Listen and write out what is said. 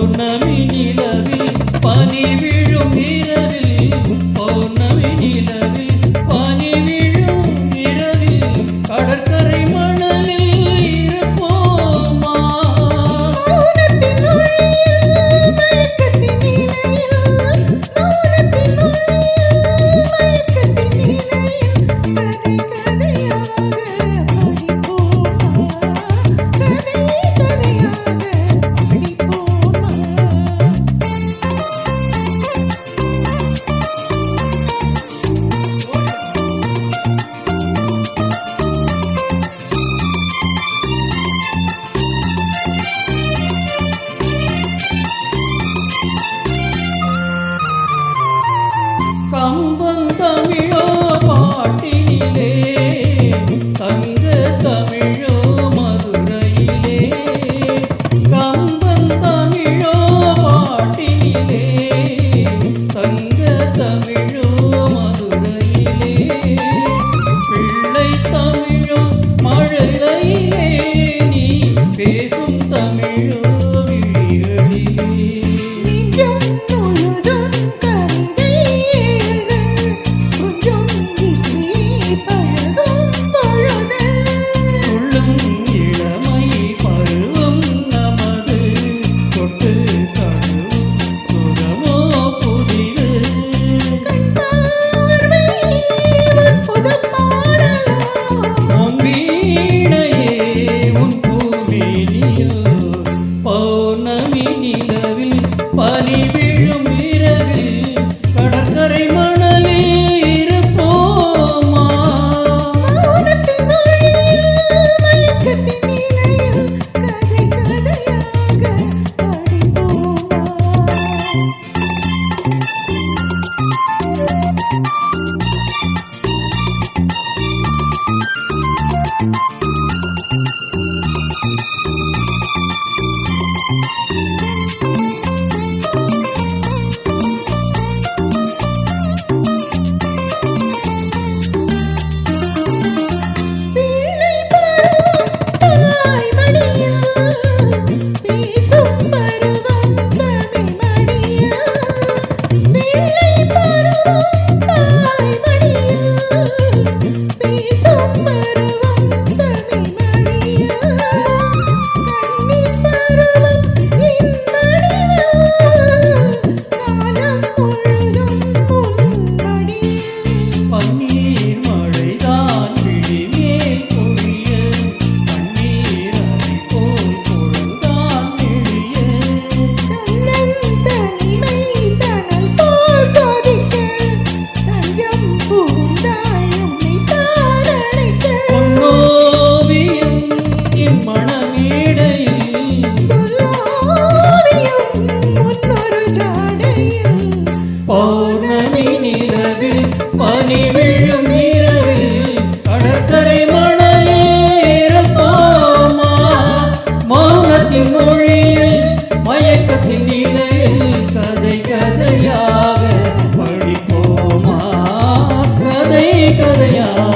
பௌர்ணமி நிலவில் பனி விழும் இரவில் பௌர்ணமி நிலவில் பனி விழும் இரவில் கடற்கரை மணலில் இருப்போமா கம்பன் தமிழோ பாட்டினிலே சங்க தமிழோ மதுரையிலே கம்பன் தமிழோ பாட்டினிலே சங்க தமிழோ மதுரையிலே பிள்ளை தமிழோ மழலையிலே நீ பேசும் தமிழோ விழிகளிலே பௌர்ணமி நிலவில் பனி விழும் இரவில் கடற்கரை மணலில் இருப்போமா பௌர்ணமி நிலவில் பனி விழும் இரவில் கடற்கரை மணலில் இருப்போமா மௌனத்தின் மொழியில் மயக்கத்தின் நிலையில் கதை கதையாக படிப்போமா கதை கதையாக